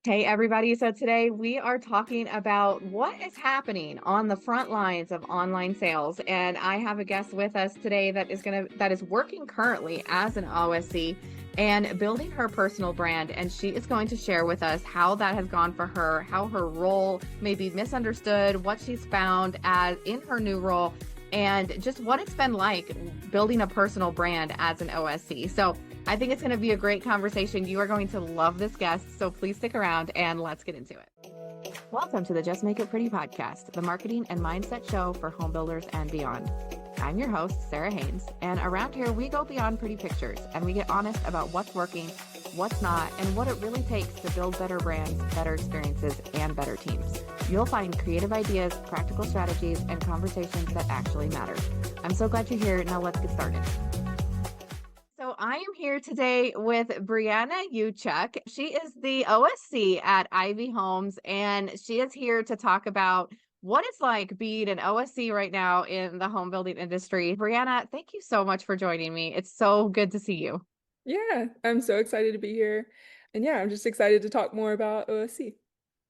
Hey, everybody. So today we are talking about what is happening on the front lines of online sales. And I have a guest with us today that is working currently as an OSC and building her personal brand. And she is going to share with us how that has gone for her, how her role may be misunderstood, what she's found as in her new role, and just what it's been like building a personal brand as an OSC. So I think it's going to be a great conversation. You are going to love this guest, so please stick around and let's get into it. Welcome to the Just Make It Pretty podcast, the marketing and mindset show for home builders and beyond. I'm your host, Sarah Haynes, and around here we go beyond pretty pictures and we get honest about what's working, what's not, and what it really takes to build better brands, better experiences, and better teams. You'll find creative ideas, practical strategies, and conversations that actually matter. I'm so glad you're here. Now let's get started. So I am here today with Bri Ewchuk. She is the OSC at Ivy Homes, and she is here to talk about what it's like being an OSC right now in the home building industry. Brianna, thank you so much for joining me. It's so good to see you. Yeah, I'm so excited to be here. And yeah, I'm just excited to talk more about OSC.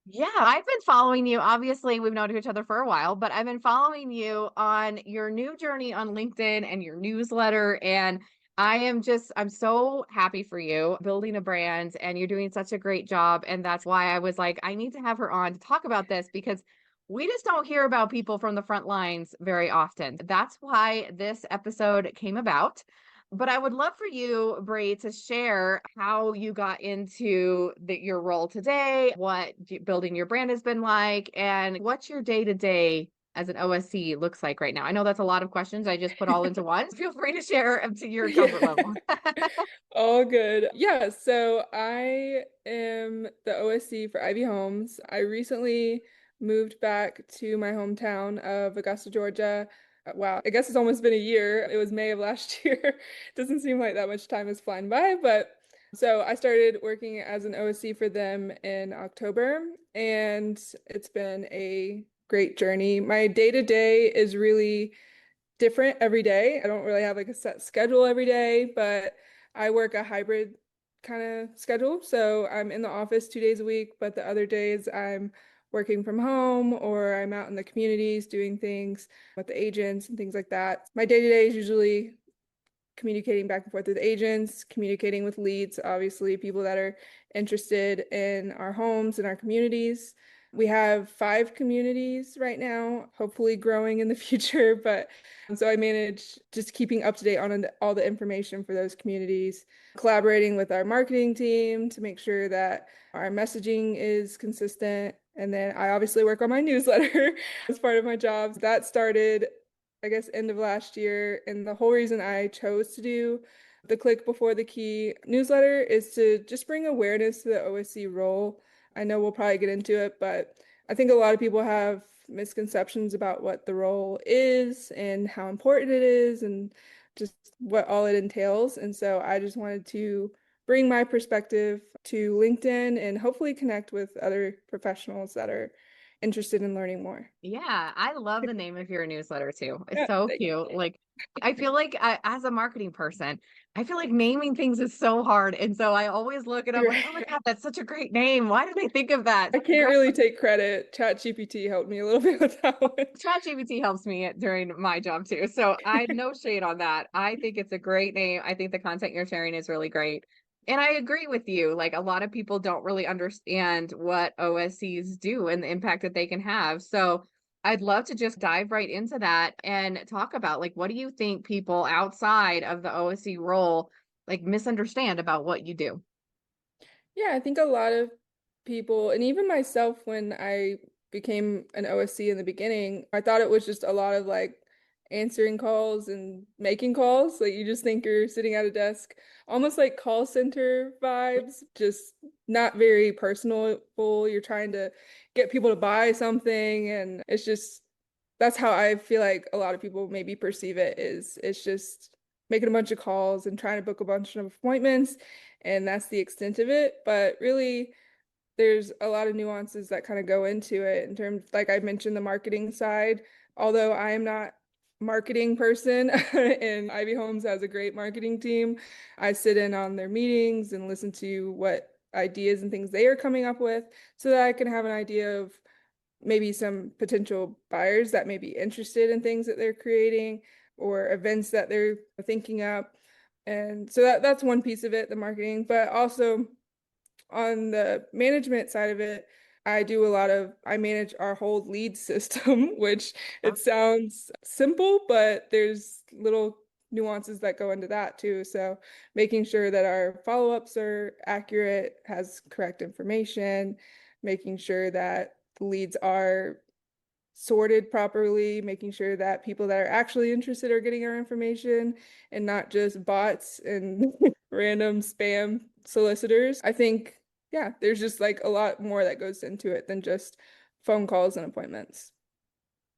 Yeah, I've been following you. Obviously, we've known each other for a while, but I've been following you on your new journey on LinkedIn and your newsletter. And I'm so happy for you building a brand and you're doing such a great job. And that's why I was like, I need to have her on to talk about this because we just don't hear about people from the front lines very often. That's why this episode came about. But I would love for you, Bri, to share how you got into your role today, what building your brand has been like, and what your day to day as an OSC looks like right now. I know that's a lot of questions I just put all into one. Feel free to share to your comfort Yeah, level. all good. Yeah, so I am the OSC for Ivy Homes. I recently moved back to my hometown of Augusta, Georgia. Wow, I guess it's almost been a year. It was May of last year. Doesn't seem like that much time is flying by, but so I started working as an OSC for them in October, and it's been a great journey. My day to day is really different every day. I don't really have like a set schedule every day, but I work a hybrid kind of schedule. So I'm in the office 2 days a week, but the other days I'm working from home or I'm out in the communities doing things with the agents and things like that. My day to day is usually communicating back and forth with agents, communicating with leads, obviously, people that are interested in our homes and our communities. We have 5 communities right now, hopefully growing in the future. But so I manage just keeping up to date on all the information for those communities, collaborating with our marketing team to make sure that our messaging is consistent. And then I obviously work on my newsletter as part of my job. That started I guess, end of last year. And the whole reason I chose to do the Click Before the Key newsletter is to just bring awareness to the OSC role. I know we'll probably get into it, but I think a lot of people have misconceptions about what the role is and how important it is and just what all it entails. And so I just wanted to bring my perspective to LinkedIn and hopefully connect with other professionals that are interested in learning more. Yeah, I love the name of your newsletter too. It's Yeah, so thank cute. Like, I feel like as a marketing person, I feel like naming things is so hard. And so I always look and I'm you. like, oh my God, that's such a great name. Why did I think of that? I So can't really take credit. ChatGPT helped me a little bit with that one. ChatGPT helps me during my job too. So I no shade on that. I think it's a great name. I think the content you're sharing is really great. And I agree with you. Like a lot of people don't really understand what OSCs do and the impact that they can have. So I'd love to just dive right into that and talk about like what do you think people outside of the OSC role like misunderstand about what you do? Yeah, I think a lot of people, and even myself, when I became an OSC in the beginning, I thought it was just a lot of like answering calls and making calls. Like you just think you're sitting at a desk, almost like call center vibes, just not very personable. You're trying to get people to buy something, and it's just that's how I feel like a lot of people maybe perceive it is it's just making a bunch of calls and trying to book a bunch of appointments, and that's the extent of it. But really, there's a lot of nuances that kind of go into it in terms, like I mentioned, the marketing side. Although I am not marketing person and Ivy Homes has a great marketing team, I sit in on their meetings and listen to what ideas and things they are coming up with so that I can have an idea of maybe some potential buyers that may be interested in things that they're creating or events that they're thinking up. And so that's one piece of it, the marketing, but also on the management side of it, I manage our whole lead system, which it sounds simple, but there's little nuances that go into that too. So making sure that our follow-ups are accurate, has correct information, making sure that the leads are sorted properly, making sure that people that are actually interested are getting our information and not just bots and random spam solicitors. I think, yeah, there's just like a lot more that goes into it than just phone calls and appointments.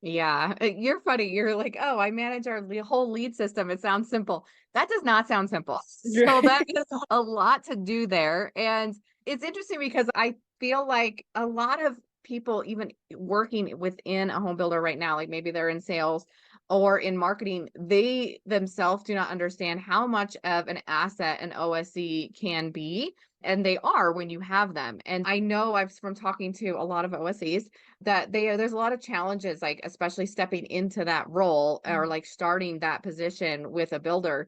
Yeah, you're funny. You're like, oh, I manage our whole lead system. It sounds simple. That does not sound simple. So that is a lot to do there. And it's interesting because I feel like a lot of people, even working within a home builder right now, like maybe they're in sales or in marketing, they themselves do not understand how much of an asset an OSC can be. And they are when you have them. And I know I've from talking to a lot of OSCs that there's a lot of challenges, like especially stepping into that role or like starting that position with a builder.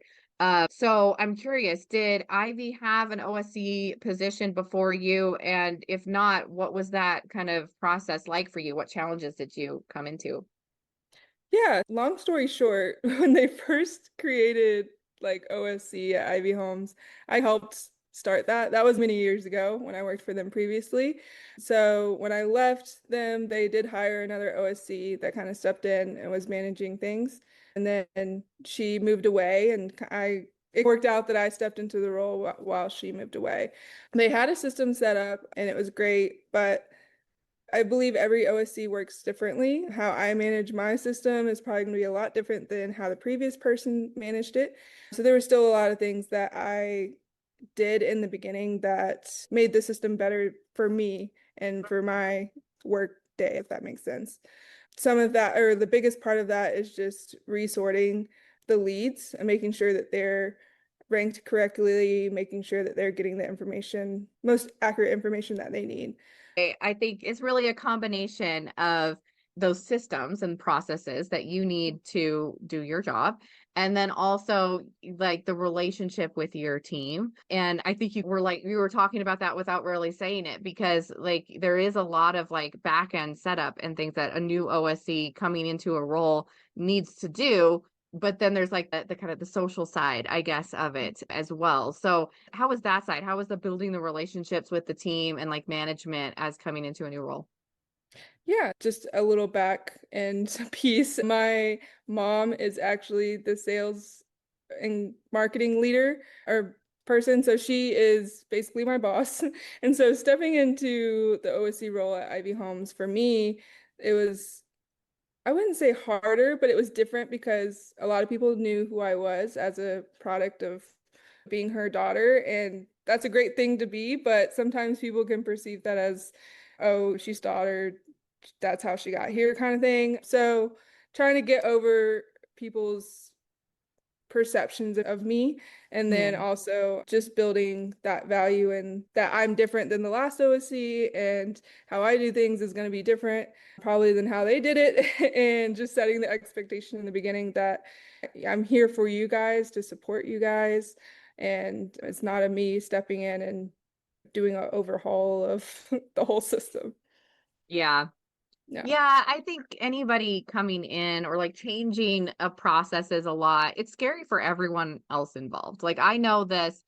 So I'm curious, did Ivy have an OSC position before you? And if not, what was that kind of process like for you? What challenges did you come into? Yeah, long story short, when they first created like OSC at Ivy Homes, I helped start that. That was many years ago when I worked for them previously. So when I left them, they did hire another OSC that kind of stepped in and was managing things. And then she moved away, and it worked out that I stepped into the role while she moved away. They had a system set up and it was great, but I believe every OSC works differently. How I manage my system is probably going to be a lot different than how the previous person managed it. So there were still a lot of things that I did in the beginning that made the system better for me and for my work day, if that makes sense. Some of that, or the biggest part of that, is just resorting the leads and making sure that they're ranked correctly, making sure that they're getting the information, most accurate information that they need. I think it's really a combination of those systems and processes that you need to do your job. And then also like the relationship with your team. And I think you were talking about that without really saying it because like there is a lot of like back end setup and things that a new OSC coming into a role needs to do. But then there's like the kind of the social side, I guess, of it as well. So how was that side? How was the building the relationships with the team and like management as coming into a new role? Yeah, just a little back end piece. My mom is actually the sales and marketing leader or person, so she is basically my boss. And so stepping into the OSC role at Ivy Homes for me, it was, I wouldn't say harder, but it was different because a lot of people knew who I was as a product of being her daughter. And that's a great thing to be, but sometimes people can perceive that as, oh, she's daughter, that's how she got here kind of thing. So trying to get over people's perceptions of me and then Hmm. also just building that value and that I'm different than the last OSC and how I do things is going to be different probably than how they did it and just setting the expectation in the beginning that I'm here for you guys to support you guys and it's not a me stepping in and doing an overhaul of the whole system. Yeah. Yeah. Yeah, I think anybody coming in or like changing a process is a lot. It's scary for everyone else involved. Like I know this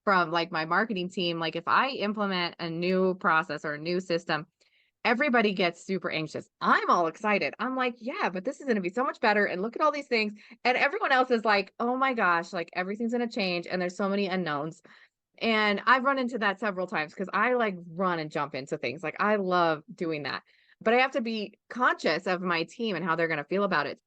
from like my marketing team. Like if I implement a new process or a new system, everybody gets super anxious. I'm all excited. I'm like, yeah, but this is going to be so much better. And look at all these things. And everyone else is like, oh my gosh, like everything's going to change. And there's so many unknowns. And I've run into that several times because I like run and jump into things. Like I love doing that. But I have to be conscious of my team and how they're going to feel about it.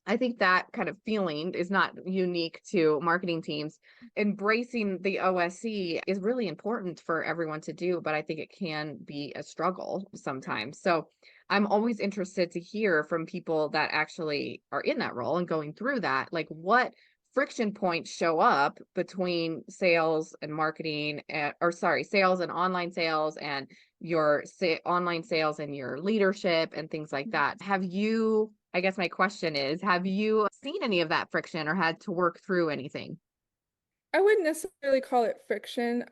I think that kind of feeling is not unique to marketing teams. Embracing the OSC is really important for everyone to do, but I think it can be a struggle sometimes. So I'm always interested to hear from people that actually are in that role and going through that. Like, what friction points show up between sales and marketing, or sorry, sales and online sales, and your online sales and your leadership and things like that. Have you, I guess my question is, have you seen any of that friction or had to work through anything? I wouldn't necessarily call it friction.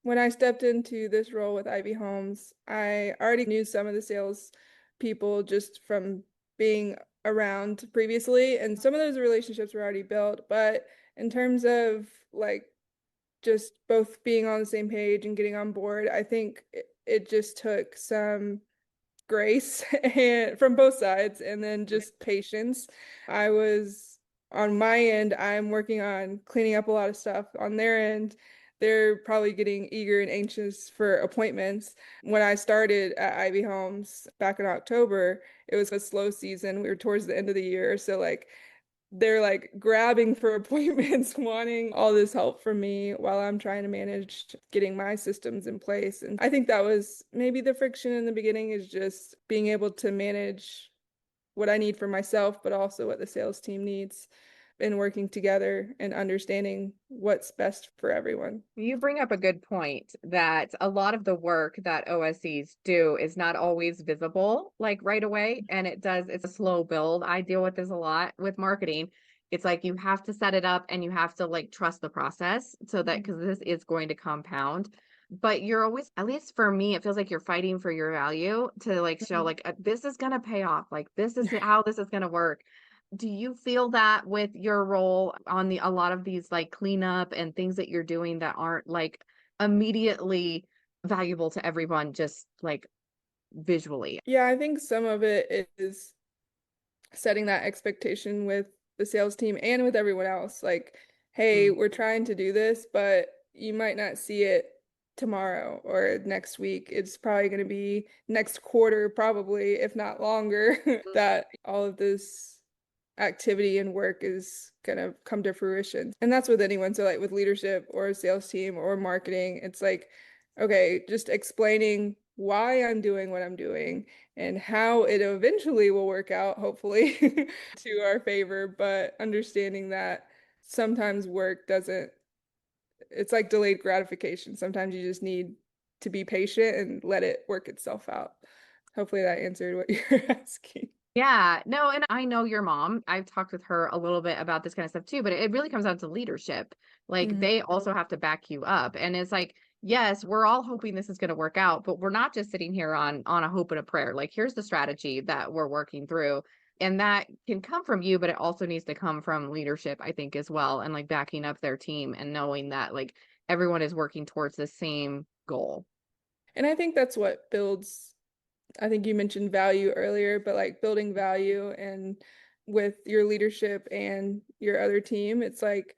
When I stepped into this role with Ivy Homes, I already knew some of the sales people just from being around previously, and some of those relationships were already built. But in terms of like just both being on the same page and getting on board, I think it just took some grace and from both sides and then just patience. I was on my end, I'm working on cleaning up a lot of stuff. On their end, they're probably getting eager and anxious for appointments. When I started at Ivy Homes back in October, it was a slow season. We were towards the end of the year, so like they're like grabbing for appointments, wanting all this help from me while I'm trying to manage getting my systems in place. And I think that was maybe the friction in the beginning, is just being able to manage what I need for myself, but also what the sales team needs, and working together and understanding what's best for everyone. You bring up a good point that a lot of the work that OSCs do is not always visible like right away. And it's a slow build. I deal with this a lot with marketing. It's like you have to set it up and you have to like trust the process so that because this is going to compound. But you're always, at least for me, it feels like you're fighting for your value to like show Mhm. like this is going to pay off. Like this is how this is going to work. Do you feel that with your role on a lot of these like cleanup and things that you're doing that aren't like immediately valuable to everyone, just like visually? Yeah, I think some of it is setting that expectation with the sales team and with everyone else. Like, hey, Mm, we're trying to do this, but you might not see it tomorrow or next week. It's probably going to be next quarter, probably, if not longer, mm. that all of this activity and work is going to come to fruition. And that's with anyone. So, like with leadership or a sales team or marketing, it's like, okay, just explaining why I'm doing what I'm doing and how it eventually will work out, hopefully, to our favor. But understanding that sometimes work doesn't, it's like delayed gratification. Sometimes you just need to be patient and let it work itself out. Hopefully that answered what you're asking. Yeah, no, and I know your mom. I've talked with her a little bit about this kind of stuff too, but it really comes down to leadership. Like Mhm. they also have to back you up. And it's like, yes, we're all hoping this is going to work out, but we're not just sitting here on a hope and a prayer. Like here's the strategy that we're working through. And that can come from you, but it also needs to come from leadership, I think, as well, and like backing up their team and knowing that like everyone is working towards the same goal. And I think that's what builds, I think you mentioned value earlier, but like building value and with your leadership and your other team, it's like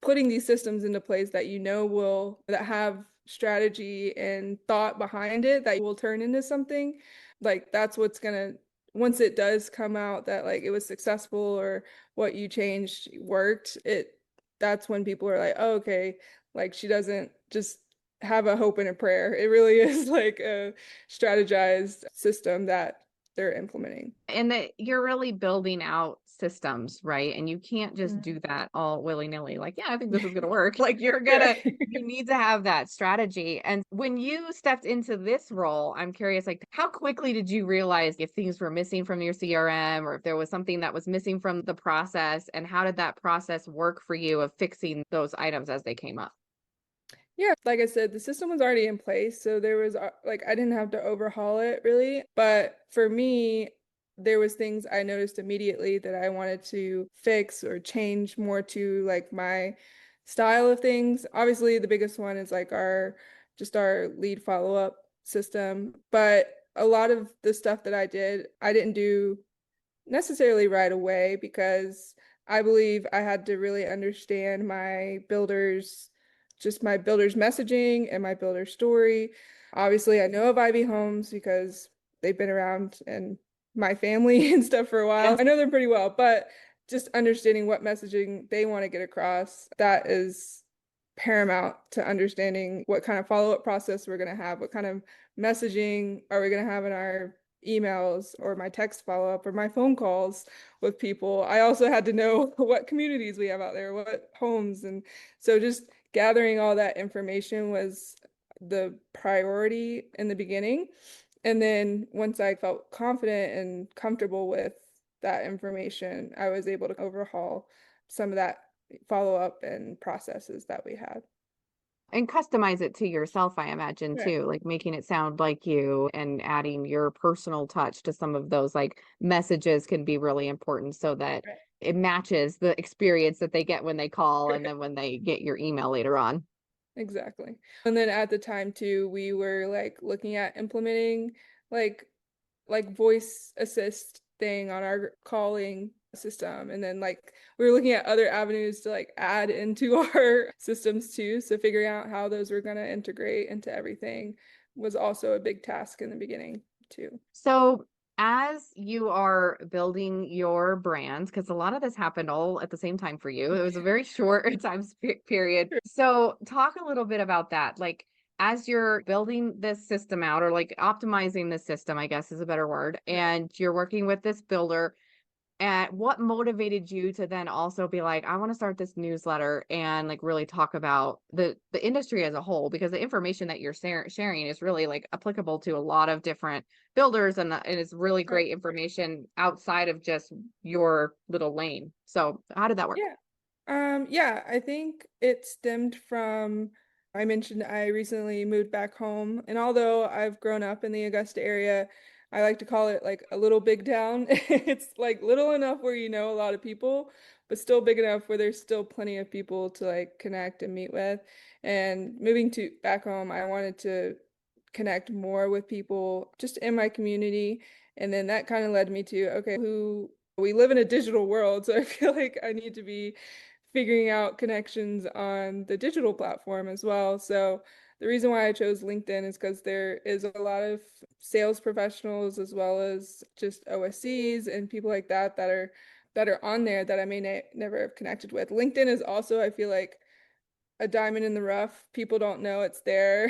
putting these systems into place that you know will that have strategy and thought behind it that will turn into something, like that's what's gonna, once it does come out that like it was successful or what you changed worked, it that's when people are like, oh, okay, like she doesn't just have a hope and a prayer. It really is like a strategized system that they're implementing. And that you're really building out systems, right? And you can't just Mhm. do that all willy-nilly. Like, yeah, I think this is going to work. Like Right. you need to have that strategy. And when you stepped into this role, I'm curious, like how quickly did you realize if things were missing from your CRM or if there was something that was missing from the process? And how did that process work for you of fixing those items as they came up? Yeah, like I said, the system was already in place, so there was like I didn't have to overhaul it really. But for me, there was things I noticed immediately that I wanted to fix or change more to like my style of things. Obviously, the biggest one is like our lead follow-up system, but a lot of the stuff that I didn't do necessarily right away because I believe I had to really understand my builder's messaging and my builder story. Obviously, I know of Ivy Homes because they've been around and my family and stuff for a while. Yes. I know them pretty well, but just understanding what messaging they want to get across, that is paramount to understanding what kind of follow-up process we're going to have, what kind of messaging are we going to have in our emails or my text follow-up or my phone calls with people. I also had to know what communities we have out there, what homes. And so just gathering all that information was the priority in the beginning. And then once I felt confident and comfortable with that information, I was able to overhaul some of that follow-up and processes that we had. And customize it to yourself, I imagine Right. too, like making it sound like you and adding your personal touch to some of those like messages can be really important so that Right. it matches the experience that they get when they call and then when they get your email later on. Exactly. And then at the time too, we were like looking at implementing like voice assist thing on our calling system. And then like we were looking at other avenues to like add into our systems too. So figuring out how those were going to integrate into everything was also a big task in the beginning too. So, as you are building your brands, because a lot of this happened all at the same time for you, it was a very short period. So, talk a little bit about that. Like, as you're building this system out, or like optimizing the system, I guess is a better word, and you're working with this builder, and what motivated you to then also be like, I want to start this newsletter and like really talk about the industry as a whole, because the information that you're sharing is really like applicable to a lot of different builders, and it's really Right. great information outside of just your little lane. So how did that work? Yeah. Yeah, I think it stemmed from I mentioned I recently moved back home, and although I've grown up in the Augusta area, I like to call it like a little big town. It's like little enough where you know a lot of people, but still big enough where there's still plenty of people to like connect and meet with. And moving to back home, I wanted to connect more with people just in my community. And then that kind of led me to, okay, who we live in a digital world, so I feel like I need to be figuring out connections on the digital platform as well. So the reason why I chose LinkedIn is because there is a lot of sales professionals as well as just OSCs and people like that that are on there that I may never have connected with. LinkedIn is also, I feel like, a diamond in the rough. People don't know it's there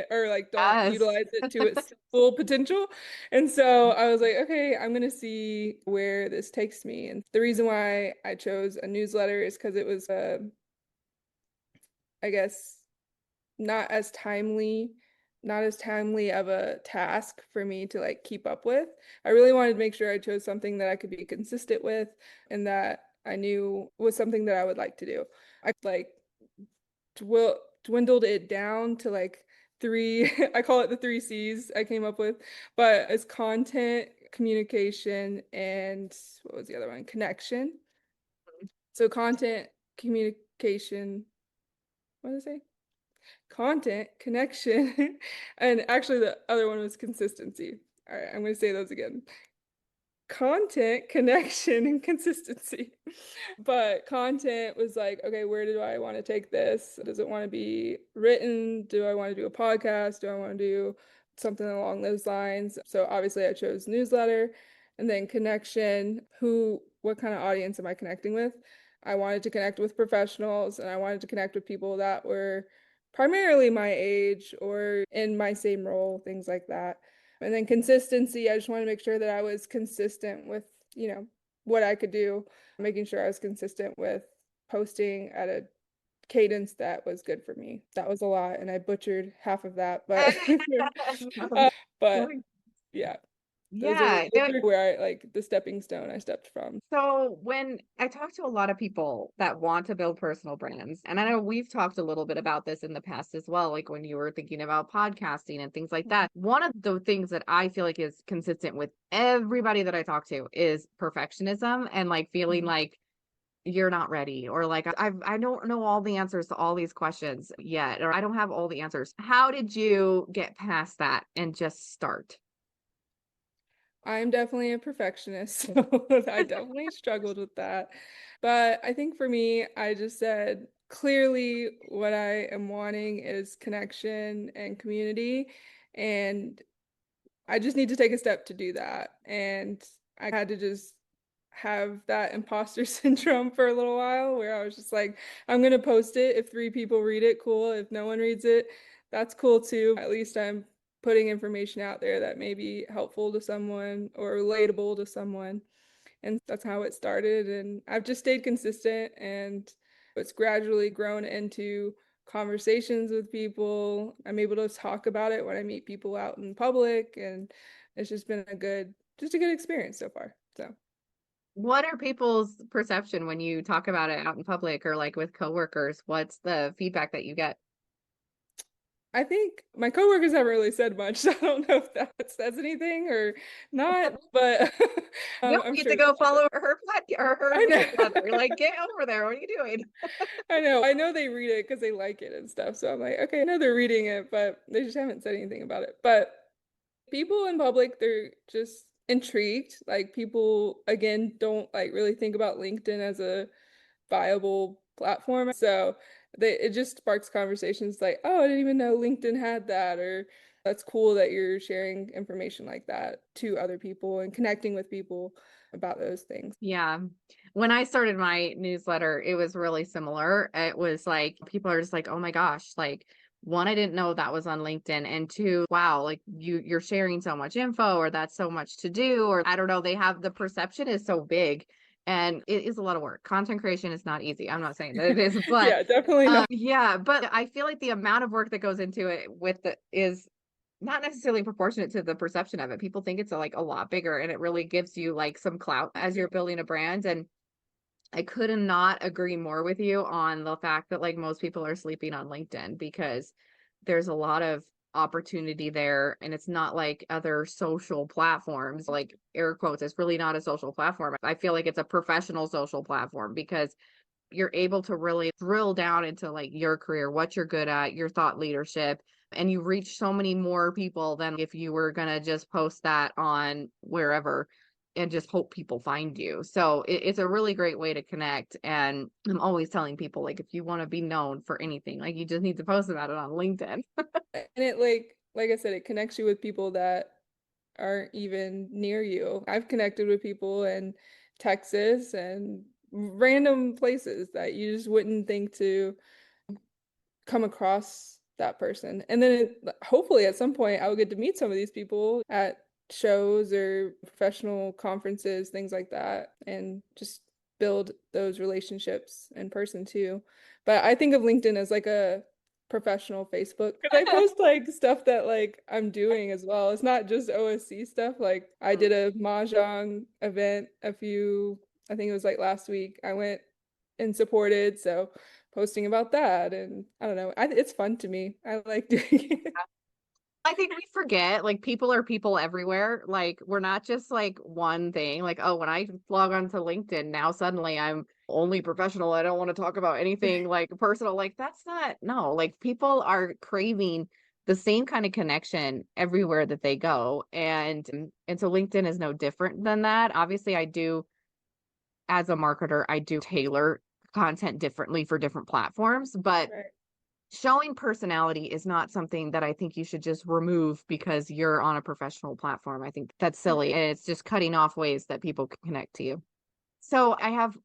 or like don't Yes. utilize it to its full potential. And so I was like, okay, I'm gonna see where this takes me. And the reason why I chose a newsletter is because it was I guess not as timely, not as timely of a task for me to like keep up with. I really wanted to make sure I chose something that I could be consistent with and that I knew was something that I would like to do. I like dwindled it down to like three, I call it the three C's I came up with, but it's content, communication, and what was the other one? Connection. So content, communication, what did I say? Content, connection, and actually the other one was consistency. All right, I'm going to say those again. Content, connection, and consistency. But content was like, okay, where do I want to take this? Does it want to be written? Do I want to do a podcast? Do I want to do something along those lines? So obviously I chose newsletter. And then connection, what kind of audience am I connecting with? I wanted to connect with professionals and I wanted to connect with people that were primarily my age or in my same role, things like that. And then consistency, I just want to make sure that I was consistent with, what I could do, making sure I was consistent with posting at a cadence that was good for me. That was a lot, and I butchered half of that, but but yeah, Yeah. those are where I like the stepping stone I stepped from. So when I talk to a lot of people that want to build personal brands, and I know we've talked a little bit about this in the past as well, like when you were thinking about podcasting and things like that. One of the things that I feel like is consistent with everybody that I talk to is perfectionism and like feeling Mhm. like you're not ready, or like I don't know all the answers to all these questions yet, or I don't have all the answers. How did you get past that and just start? I'm definitely a perfectionist, so I definitely struggled with that. But I think for me, I just said clearly what I am wanting is connection and community. And I just need to take a step to do that. And I had to just have that imposter syndrome for a little while where I was just like, I'm going to post it. If three people read it, cool. If no one reads it, that's cool too. At least I'm putting information out there that may be helpful to someone or relatable to someone. And that's how it started. And I've just stayed consistent, and it's gradually grown into conversations with people. I'm able to talk about it when I meet people out in public, and it's just been just a good experience so far. So What are people's perception when you talk about it out in public or like with coworkers? What's the feedback that you get? I think my coworkers haven't really said much, so I don't know if that says anything or not, but You I'm need sure. to go follow her or her I know. newsletter. Like, get over there. What are you doing? I know. I know they read it because they like it and stuff. So I'm like, okay, I know they're reading it, but they just haven't said anything about it. But people in public, they're just intrigued. Like people, again, don't like really think about LinkedIn as a viable platform. So it just sparks conversations like, oh, I didn't even know LinkedIn had that, or that's cool that you're sharing information like that to other people and connecting with people about those things. Yeah. When I started my newsletter, it was really similar. It was like people are just like, "Oh my gosh, like one, I didn't know that was on LinkedIn, and two, wow, like you're sharing so much info or that's so much to do or I don't know, they have the perception is so big and it is a lot of work. Content creation is not easy. I'm not saying that it is, but Yeah, definitely not. yeah, but I feel like the amount of work that goes into it with the is not necessarily proportionate to the perception of it. People think it's like a lot bigger and it really gives you like some clout as you're building a brand. And I could not agree more with you on the fact that like most people are sleeping on LinkedIn because there's a lot of opportunity there and it's not like other social platforms like air quotes it's really not a social platform. I feel like it's a professional social platform because you're able to really drill down into like your career, what you're good at, your thought leadership, and you reach so many more people than if you were going to just post that on wherever and just hope people find you. So it's a really great way to connect. And I'm always telling people, like, if you want to be known for anything, like, you just need to post about it on LinkedIn. And it like I said, it connects you with people that aren't even near you. I've connected with people in Texas and random places that you just wouldn't think to come across that person. And then hopefully at some point I will get to meet some of these people at shows or professional conferences, things like that, and just build those relationships in person too. But I think of LinkedIn as like a professional Facebook because I post like stuff that like I'm doing as well. It's not just OSC stuff. Like I did a mahjong event I think it was like last week. I went and supported, so posting about that, and I don't know, it's fun to me. I like doing it. I think we forget like people are people everywhere. Like we're not just like one thing. Like, oh, when I log on to LinkedIn, now suddenly I'm only professional. I don't want to talk about anything like personal. Like that's not no, like people are craving the same kind of connection everywhere that they go. And so LinkedIn is no different than that. Obviously, I do as a marketer, I do tailor content differently for different platforms, but Right. showing personality is not something that I think you should just remove because you're on a professional platform. I think that's silly and it's just cutting off ways that people can connect to you. So I have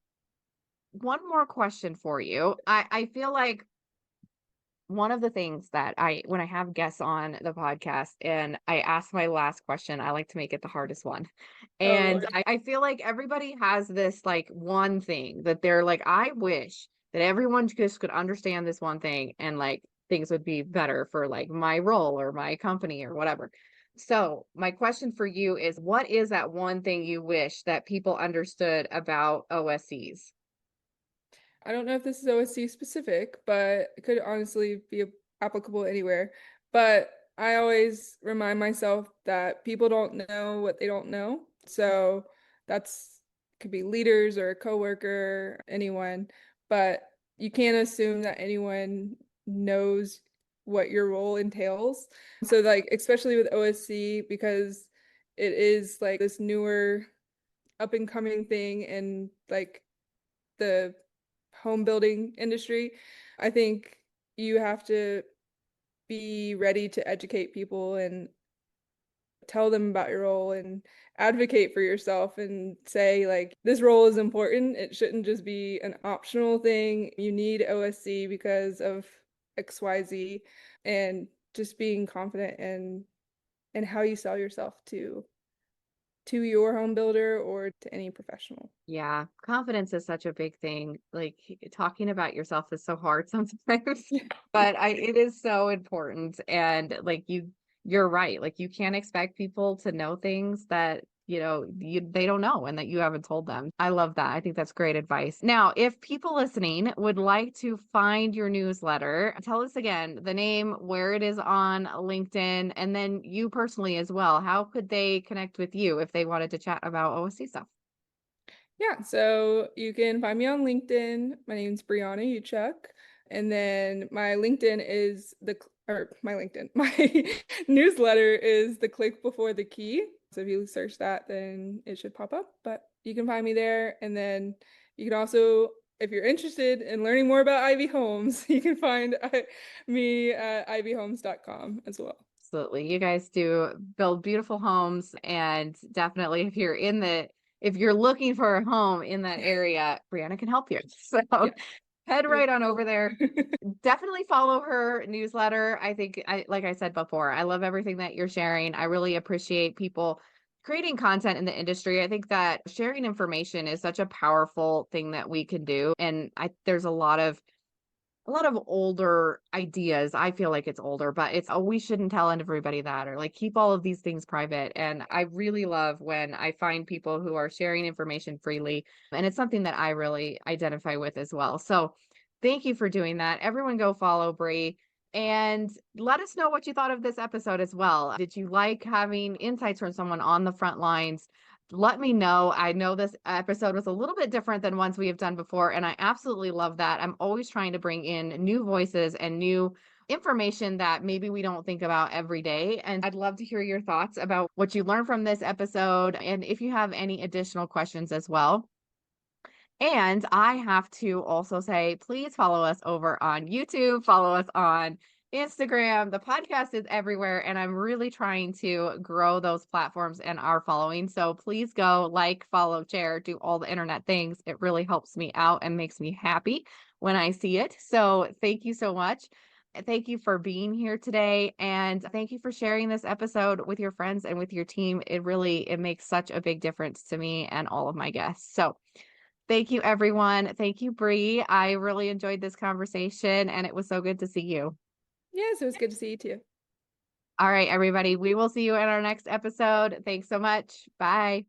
one more question for you. I feel like one of the things that when I have guests on the podcast and I ask my last question, I like to make it the hardest one. Oh And Lord. I feel like everybody has this like one thing that they're like, I wish that everyone just could understand this one thing and like things would be better for like my role or my company or whatever. So my question for you is, what is that one thing you wish that people understood about OSCs? I don't know if this is OSC specific, but it could honestly be applicable anywhere. But I always remind myself that people don't know what they don't know. So that's could be leaders or a coworker, anyone, but you can't assume that anyone knows what your role entails. So like especially with OSC because it is like this newer up and coming thing and like the home building industry. I think you have to be ready to educate people and tell them about your role and advocate for yourself and say like this role is important. It shouldn't just be an optional thing. You need OSC because of XYZ and just being confident and and how you sell yourself to your home builder or to any professional. Yeah, confidence is such a big thing. Like talking about yourself is so hard sometimes, Yeah. but it is so important. And like you're right. Like you can't expect people to know things that, they don't know and that you haven't told them. I love that. I think that's great advice. Now, if people listening would like to find your newsletter, tell us again the name, where it is on LinkedIn, and then you personally as well. How could they connect with you if they wanted to chat about OSC stuff? Yeah, so you can find me on LinkedIn. My name's Bri Ewchuk. And then my LinkedIn is my LinkedIn, my newsletter is the click before the key. So if you search that, then it should pop up. But you can find me there. And then you can also, if you're interested in learning more about Ivy Homes, you can find me at ivyhomes.com as well. Absolutely. You guys do build beautiful homes, and definitely if you're looking for a home in that area, Brianna can help you. So Yeah. head right on over there. Definitely follow her newsletter. I think like I said before, I love everything that you're sharing. I really appreciate people creating content in the industry. I think that sharing information is such a powerful thing that we can do. And there's a lot of older ideas. I feel like it's older, but it's, oh, we shouldn't tell everybody that, or like keep all of these things private. And I really love when I find people who are sharing information freely. And it's something that I really identify with as well. So thank you for doing that. Everyone go follow Bri and let us know what you thought of this episode as well. Did you like having insights from someone on the front lines? Let me know. I know this episode was a little bit different than ones we have done before, and I absolutely love that. I'm always trying to bring in new voices and new information that maybe we don't think about every day. And I'd love to hear your thoughts about what you learned from this episode, and if you have any additional questions as well. And I have to also say, please follow us over on YouTube, follow us on Instagram. The podcast is everywhere, and I'm really trying to grow those platforms and our following. So please go like, follow, share, do all the internet things. It really helps me out and makes me happy when I see it. So thank you so much. Thank you for being here today, and thank you for sharing this episode with your friends and with your team. It makes such a big difference to me and all of my guests. So thank you, everyone. Thank you, Bri. I really enjoyed this conversation, and it was so good to see you. Yes, it was good to see you too. All right, everybody. We will see you in our next episode. Thanks so much. Bye.